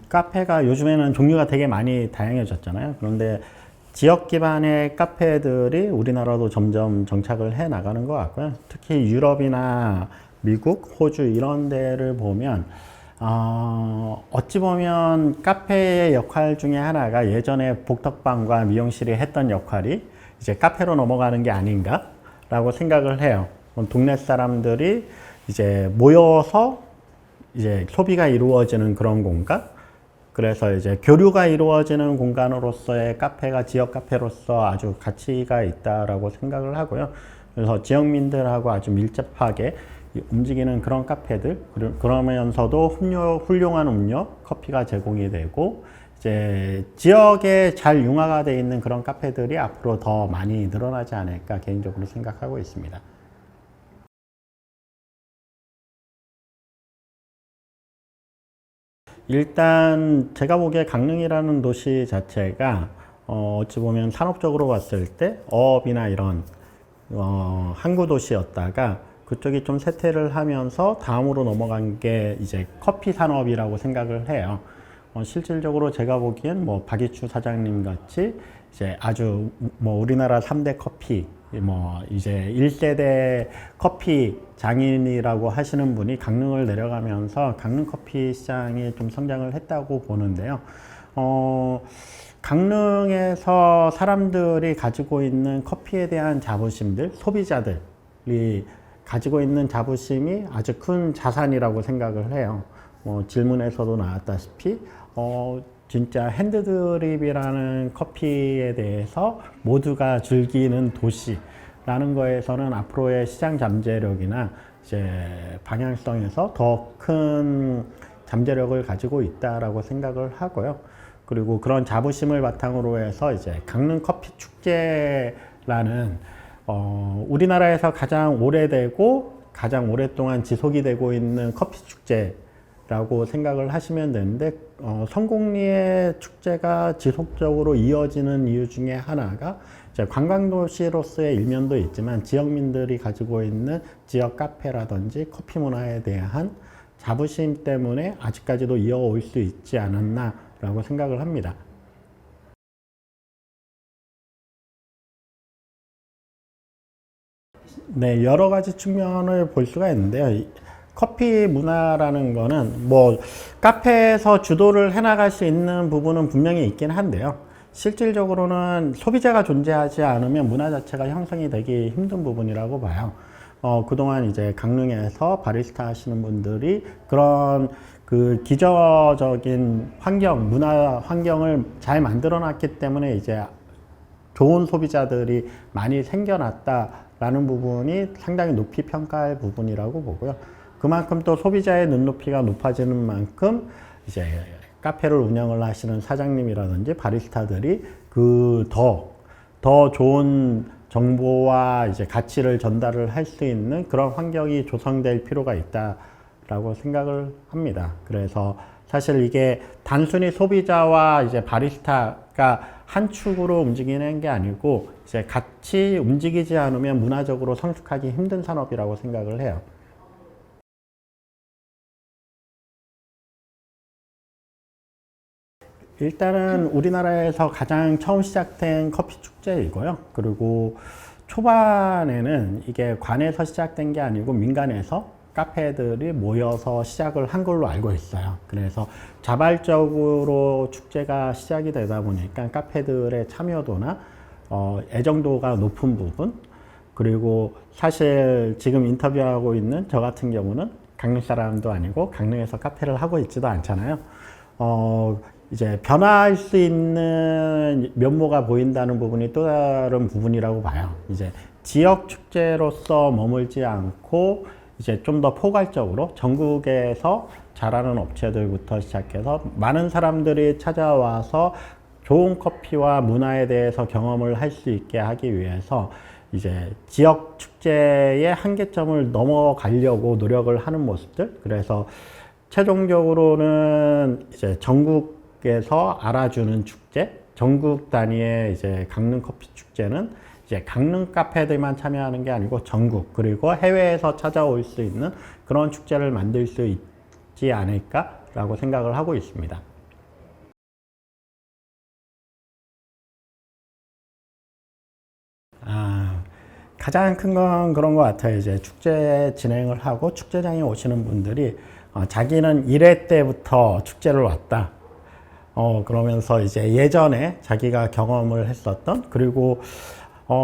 카페가 요즘에는 종류가 되게 많이 다양해졌잖아요. 그런데 지역 기반의 카페들이 우리나라도 점점 정착을 해 나가는 것 같고요. 특히 유럽이나 미국, 호주 이런 데를 보면 어찌 보면 카페의 역할 중에 하나가 예전에 복덕방과 미용실이 했던 역할이 이제 카페로 넘어가는 게 아닌가라고 생각을 해요. 동네 사람들이 이제 모여서 이제 소비가 이루어지는 그런 공간, 그래서 이제 교류가 이루어지는 공간으로서의 카페가 지역 카페로서 아주 가치가 있다라고 생각을 하고요. 그래서 지역민들하고 아주 밀접하게 움직이는 그런 카페들, 그러면서도 훌륭한 음료, 커피가 제공이 되고 이제 지역에 잘 융화가 되어 있는 그런 카페들이 앞으로 더 많이 늘어나지 않을까 개인적으로 생각하고 있습니다. 일단 제가 보기에 강릉이라는 도시 자체가 어찌 보면 산업적으로 봤을 때 어업이나 이런 항구 도시였다가 그쪽이 좀 쇠퇴를 하면서 다음으로 넘어간 게 이제 커피 산업이라고 생각을 해요. 실질적으로 제가 보기엔 뭐 박이추 사장님 같이 이제 아주 뭐 우리나라 3대 커피 뭐 이제 1세대 커피 장인이라고 하시는 분이 강릉을 내려가면서 강릉 커피 시장이 좀 성장을 했다고 보는데요. 강릉에서 사람들이 가지고 있는 커피에 대한 자부심들, 소비자들이 가지고 있는 자부심이 아주 큰 자산이라고 생각을 해요. 질문에서도 나왔다시피, 진짜 핸드드립이라는 커피에 대해서 모두가 즐기는 도시라는 거에서는 앞으로의 시장 잠재력이나 이제 방향성에서 더 큰 잠재력을 가지고 있다라고 생각을 하고요. 그리고 그런 자부심을 바탕으로 해서 이제 강릉 커피 축제라는 우리나라에서 가장 오래되고 가장 오랫동안 지속이 되고 있는 커피 축제라고 생각을 하시면 되는데 성공리의 축제가 지속적으로 이어지는 이유 중에 하나가 이제 관광도시로서의 일면도 있지만 지역민들이 가지고 있는 지역 카페라든지 커피 문화에 대한 자부심 때문에 아직까지도 이어올 수 있지 않았나라고 생각을 합니다. 네, 여러 가지 측면을 볼 수가 있는데요. 커피 문화라는 거는 뭐 카페에서 주도를 해나갈 수 있는 부분은 분명히 있긴 한데요. 실질적으로는 소비자가 존재하지 않으면 문화 자체가 형성이 되기 힘든 부분이라고 봐요. 그동안 이제 강릉에서 바리스타 하시는 분들이 그런 그 기저적인 환경, 문화 환경을 잘 만들어 놨기 때문에 이제 좋은 소비자들이 많이 생겨났다라는 부분이 상당히 높이 평가할 부분이라고 보고요. 그만큼 또 소비자의 눈높이가 높아지는 만큼 이제 카페를 운영을 하시는 사장님이라든지 바리스타들이 더 좋은 정보와 이제 가치를 전달을 할 수 있는 그런 환경이 조성될 필요가 있다라고 생각을 합니다. 그래서 사실 이게 단순히 소비자와 이제 바리스타가 한 축으로 움직이는 게 아니고 이제 같이 움직이지 않으면 문화적으로 성숙하기 힘든 산업이라고 생각을 해요. 일단은 우리나라에서 가장 처음 시작된 커피 축제이고요. 그리고 초반에는 이게 관에서 시작된 게 아니고 민간에서 카페들이 모여서 시작을 한 걸로 알고 있어요. 그래서 자발적으로 축제가 시작이 되다 보니까 카페들의 참여도나 애정도가 높은 부분, 그리고 사실 지금 인터뷰하고 있는 저 같은 경우는 강릉 사람도 아니고 강릉에서 카페를 하고 있지도 않잖아요. 이제 변화할 수 있는 면모가 보인다는 부분이 또 다른 부분이라고 봐요. 이제 지역 축제로서 머물지 않고 이제 좀 더 포괄적으로 전국에서 잘하는 업체들부터 시작해서 많은 사람들이 찾아와서 좋은 커피와 문화에 대해서 경험을 할 수 있게 하기 위해서 이제 지역 축제의 한계점을 넘어가려고 노력을 하는 모습들. 그래서 최종적으로는 이제 전국에서 알아주는 축제, 전국 단위의 이제 강릉 커피 축제는 이제 강릉 카페들만 참여하는 게 아니고 전국, 그리고 해외에서 찾아올 수 있는 그런 축제를 만들 수 있지 않을까 라고 생각을 하고 있습니다. 가장 큰 건 그런 것 같아요. 이제 축제 진행을 하고 축제장에 오시는 분들이 자기는 1회 때부터 축제를 왔다. 그러면서 이제 예전에 자기가 경험을 했었던, 그리고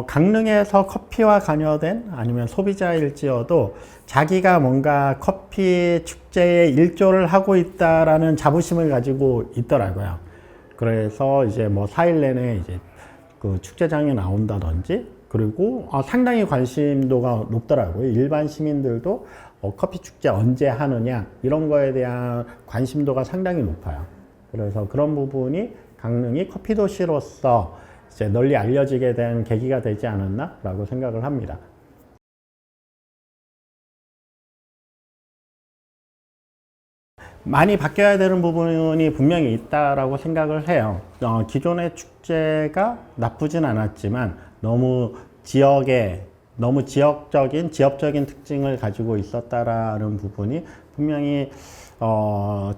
강릉에서 커피와 관여된 아니면 소비자일지어도 자기가 뭔가 커피 축제에 일조를 하고 있다라는 자부심을 가지고 있더라고요. 그래서 이제 뭐 4일 내내 이제 그 축제장에 나온다든지, 그리고 상당히 관심도가 높더라고요. 일반 시민들도 커피 축제 언제 하느냐 이런 거에 대한 관심도가 상당히 높아요. 그래서 그런 부분이 강릉이 커피 도시로서 이제 널리 알려지게 된 계기가 되지 않았나라고 생각을 합니다. 많이 바뀌어야 되는 부분이 분명히 있다라고 생각을 해요. 기존의 축제가 나쁘진 않았지만 너무 지역적인 특징을 가지고 있었다라는 부분이 분명히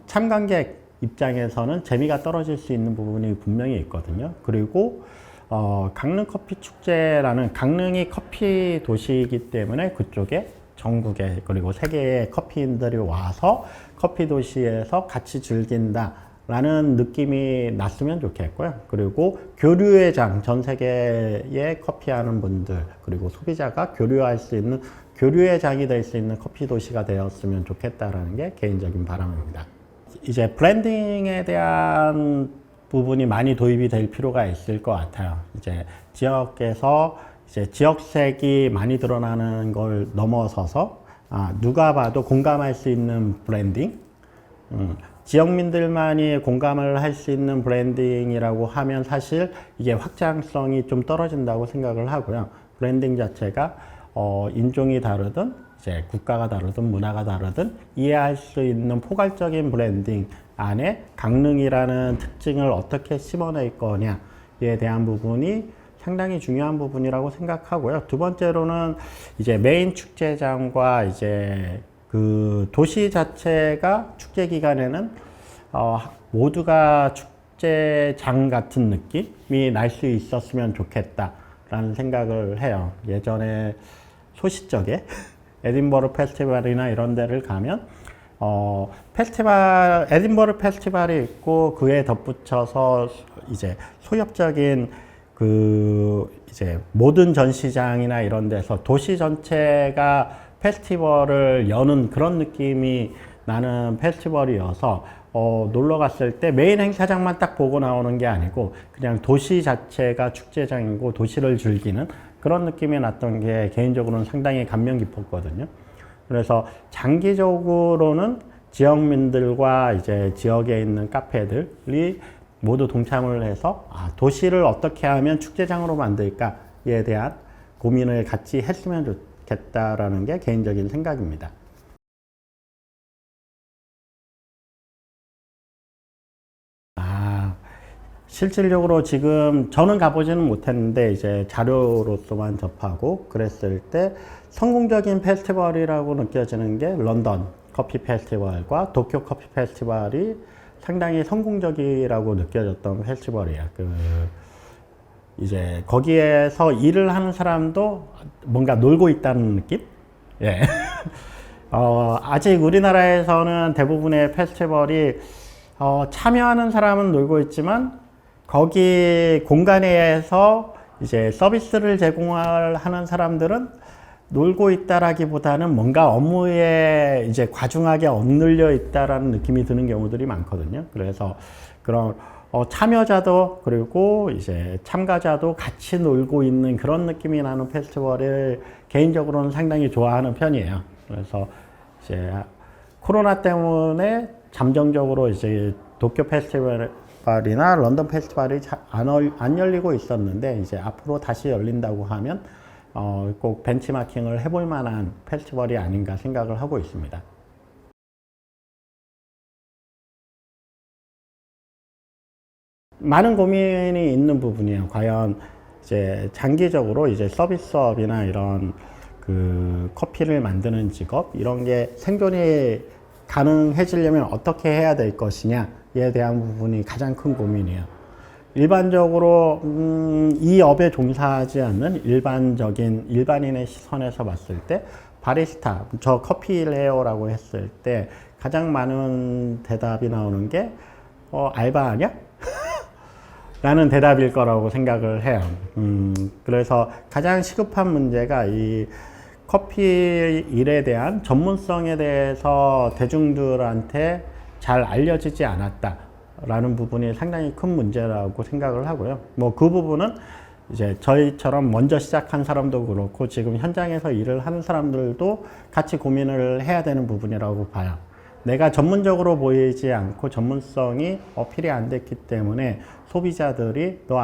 참관객 입장에서는 재미가 떨어질 수 있는 부분이 분명히 있거든요. 그리고 강릉 커피 축제라는, 강릉이 커피 도시이기 때문에 그쪽에 전국에 그리고 세계의 커피인들이 와서 커피 도시에서 같이 즐긴다라는 느낌이 났으면 좋겠고요. 그리고 교류의 장, 전 세계에 커피하는 분들 그리고 소비자가 교류할 수 있는 교류의 장이 될 수 있는 커피 도시가 되었으면 좋겠다라는 게 개인적인 바람입니다. 이제 브랜딩에 대한 부분이 많이 도입이 될 필요가 있을 것 같아요. 이제 지역에서 이제 지역색이 많이 드러나는 걸 넘어서서 누가 봐도 공감할 수 있는 브랜딩, 지역민들만이 공감을 할 수 있는 브랜딩이라고 하면 사실 이게 확장성이 좀 떨어진다고 생각을 하고요. 브랜딩 자체가 인종이 다르든 이제 국가가 다르든 문화가 다르든 이해할 수 있는 포괄적인 브랜딩 안에 강릉이라는 특징을 어떻게 심어낼 거냐에 대한 부분이 상당히 중요한 부분이라고 생각하고요. 두 번째로는 이제 메인 축제장과 이제 그 도시 자체가 축제 기간에는 모두가 축제장 같은 느낌이 날 수 있었으면 좋겠다라는 생각을 해요. 예전에 소시적에 에딘버러 페스티벌이나 이런 데를 가면 에딘버러 페스티벌이 있고 그에 덧붙여서 이제 소엽적인 이제 모든 전시장이나 이런 데서 도시 전체가 페스티벌을 여는 그런 느낌이 나는 페스티벌이어서 놀러 갔을 때 메인 행사장만 딱 보고 나오는 게 아니고 그냥 도시 자체가 축제장이고 도시를 즐기는 그런 느낌이 났던 게 개인적으로는 상당히 감명 깊었거든요. 그래서 장기적으로는 지역민들과 이제 지역에 있는 카페들이 모두 동참을 해서 도시를 어떻게 하면 축제장으로 만들까에 대한 고민을 같이 했으면 좋겠다라는 게 개인적인 생각입니다. 실질적으로 지금 저는 가보지는 못했는데 이제 자료로서만 접하고 그랬을 때 성공적인 페스티벌이라고 느껴지는 게 런던 커피 페스티벌과 도쿄 커피 페스티벌이 상당히 성공적이라고 느껴졌던 페스티벌이에요. 이제 거기에서 일을 하는 사람도 뭔가 놀고 있다는 느낌? 예. 아직 우리나라에서는 대부분의 페스티벌이 참여하는 사람은 놀고 있지만 거기 공간에서 이제 서비스를 제공하는 사람들은 놀고 있다라기보다는 뭔가 업무에 이제 과중하게 억눌려 있다라는 느낌이 드는 경우들이 많거든요. 그래서 그런 참여자도 그리고 이제 참가자도 같이 놀고 있는 그런 느낌이 나는 페스티벌을 개인적으로는 상당히 좋아하는 편이에요. 그래서 이제 코로나 때문에 잠정적으로 이제 도쿄 페스티벌이나 런던 페스티벌이 안 열리고 있었는데 이제 앞으로 다시 열린다고 하면 꼭 벤치마킹을 해볼 만한 페스티벌이 아닌가 생각을 하고 있습니다. 많은 고민이 있는 부분이에요. 과연 이제 장기적으로 이제 서비스업이나 이런 그 커피를 만드는 직업 이런 게 생존이 가능해지려면 어떻게 해야 될 것이냐에 대한 부분이 가장 큰 고민이에요. 일반적으로 이 업에 종사하지 않는 일반인의 시선에서 봤을 때 바리스타, 저 커피를 해요라고 했을 때 가장 많은 대답이 나오는 게 알바하냐? 라는 대답일 거라고 생각을 해요. 그래서 가장 시급한 문제가 이 커피 일에 대한 전문성에 대해서 대중들한테 잘 알려지지 않았다라는 부분이 상당히 큰 문제라고 생각을 하고요. 뭐 그 부분은 이제 저희처럼 먼저 시작한 사람도 그렇고 지금 현장에서 일을 하는 사람들도 같이 고민을 해야 되는 부분이라고 봐요. 내가 전문적으로 보이지 않고 전문성이 어필이 안 됐기 때문에 소비자들이 너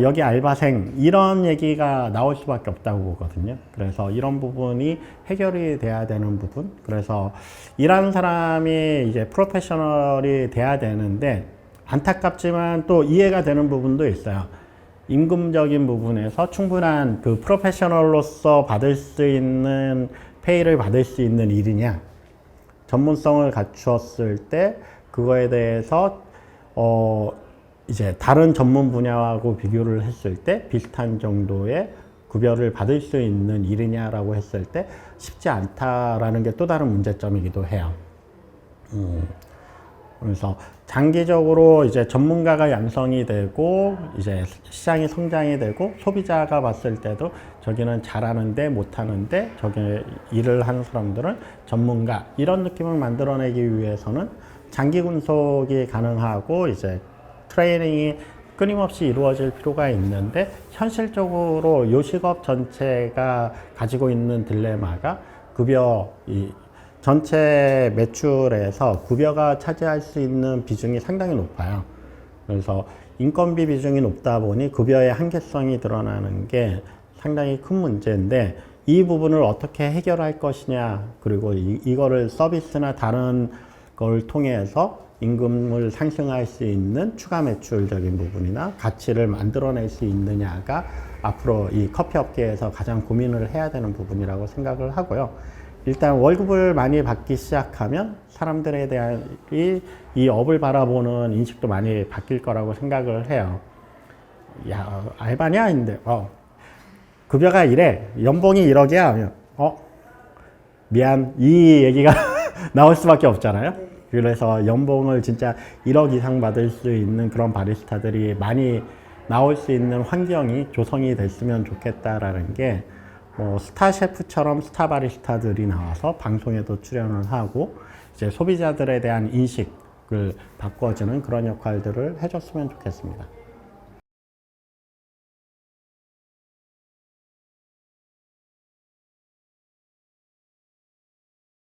여기 알바생 이런 얘기가 나올 수밖에 없다고 보거든요. 그래서 이런 부분이 해결이 돼야 되는 부분. 그래서 일하는 사람이 이제 프로페셔널이 돼야 되는데 안타깝지만 또 이해가 되는 부분도 있어요. 임금적인 부분에서 충분한 그 프로페셔널로서 받을 수 있는 페이를 받을 수 있는 일이냐, 전문성을 갖추었을 때 그거에 대해서 이제 다른 전문 분야하고 비교를 했을 때 비슷한 정도의 급여를 받을 수 있는 일이냐라고 했을 때 쉽지 않다라는 게 또 다른 문제점이기도 해요. 그래서 장기적으로 이제 전문가가 양성이 되고 이제 시장이 성장이 되고 소비자가 봤을 때도 저기는 잘하는데 못하는데 저기 일을 하는 사람들은 전문가 이런 느낌을 만들어내기 위해서는 장기 군속이 가능하고 이제 트레이닝이 끊임없이 이루어질 필요가 있는데 현실적으로 요식업 전체가 가지고 있는 딜레마가 급여 전체 매출에서 급여가 차지할 수 있는 비중이 상당히 높아요. 그래서 인건비 비중이 높다 보니 급여의 한계성이 드러나는 게 상당히 큰 문제인데 이 부분을 어떻게 해결할 것이냐, 그리고 이거를 서비스나 다른 걸 통해서 임금을 상승할 수 있는 추가 매출적인 부분이나 가치를 만들어낼 수 있느냐가 앞으로 이 커피 업계에서 가장 고민을 해야 되는 부분이라고 생각을 하고요. 일단 월급을 많이 받기 시작하면 사람들에 대한 이 업을 바라보는 인식도 많이 바뀔 거라고 생각을 해요. 야, 알바냐? 인데, 급여가 이래. 연봉이 1억이야. 하면, 미안. 이 얘기가 나올 수밖에 없잖아요. 그래서 연봉을 진짜 1억 이상 받을 수 있는 그런 바리스타들이 많이 나올 수 있는 환경이 조성이 됐으면 좋겠다라는 게 스타 셰프처럼 스타 바리스타들이 나와서 방송에도 출연을 하고 이제 소비자들에 대한 인식을 바꿔주는 그런 역할들을 해줬으면 좋겠습니다.